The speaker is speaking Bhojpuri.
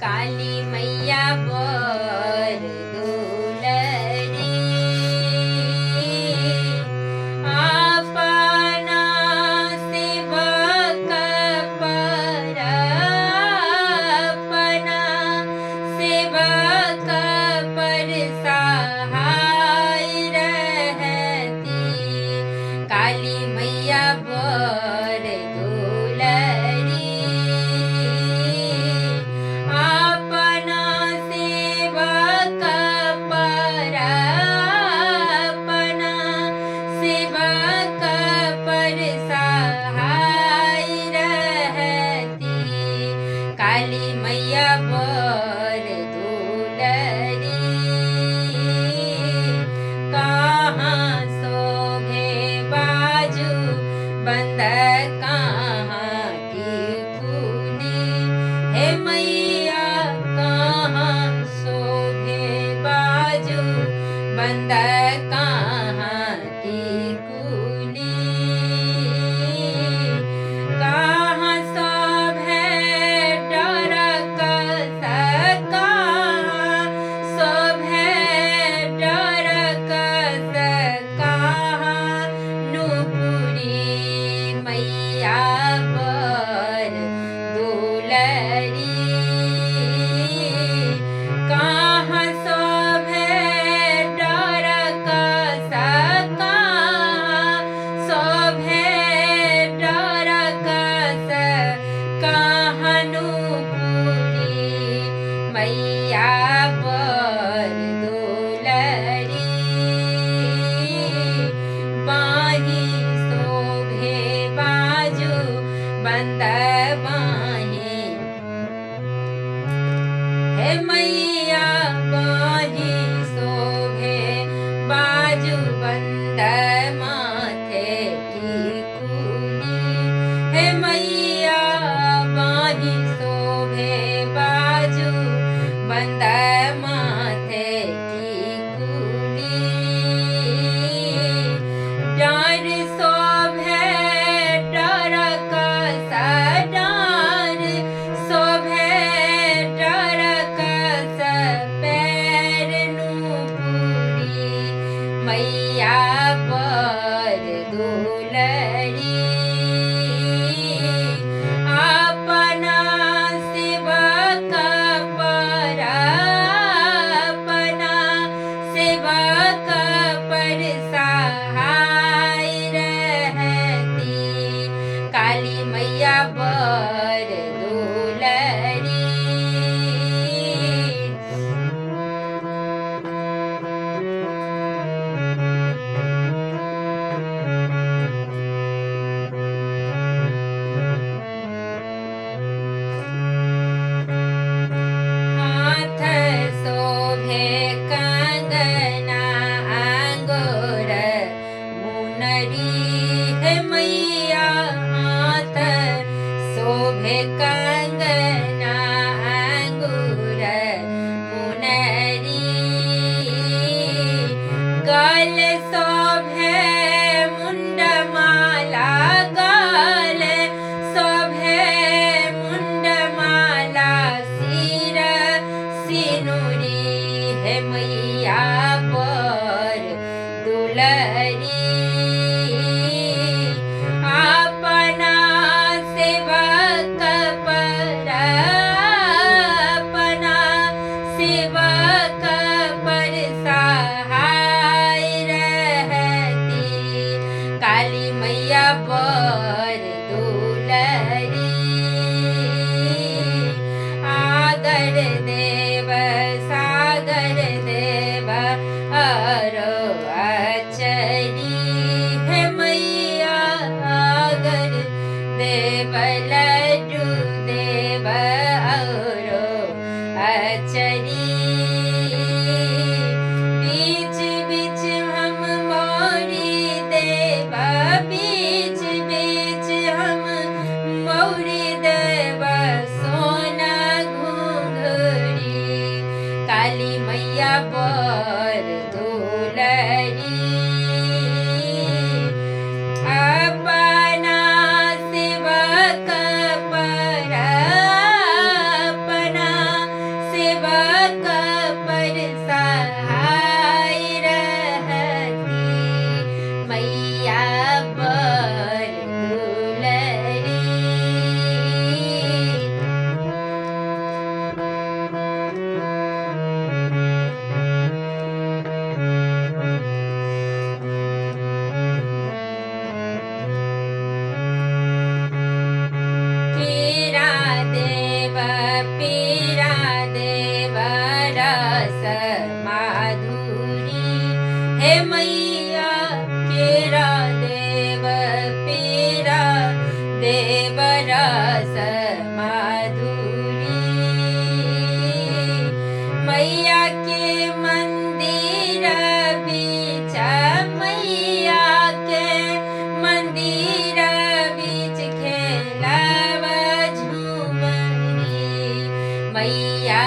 काली मैया बर दुलरी आपना सेवक पर अपना सेवक पर सहाय रहती काली मैया बर दुलरी अपना सेवक पर अपना सेवक पर सहाय रहती काली मैया बर दुलरी कहाँ शोभे बाजू बंद कहाँ टिकुली हे मैया कहाँ शोभे बाजू बंद कहाँ टिकुली कहाँ शोभे डरक कहाँ शोभे डरक कहाँ नुपुरी मैया बर दुलरी कहाँ शोभे डरक कहाँ शोभे डरक कहाँ नुपुरी मैया बर दुलरी बाही शोभे बाजू बंद बाही हे मैया बाही शोभे बाजू बंद माथे टिकुली हे मैया बाही शोभे बाजू बंद माथे टिकुली डार शोभे डरक डार शोभे डरक पैर नुपुरी मैया बर दुलरी अपना सेवक पर अपना सेवक पर सहाय रहती काली मैया बर दुलरी हाथ शोभे कंगना अंगूर मुनरी हे मैया हाथ शोभे कंगना अंगूर मुनरी गल शोभे मुंडमाला गल शोभे मुंडमाला सिर सिनुरी हे मैया बर दुलरी अपना सेवक पर अपना सेवक पर सहाय रहती काली मैया बर दुलरी आगर देव सागर देव सेवक पर सहाय रहती मैया बर दुलरी पीरा देव पीरा देव रस माधुरी हे मैया पीरा देव रस माधुरी मैया के मंदिर बीच मैया के मंदिर बीच खेलाव झूमरी मैया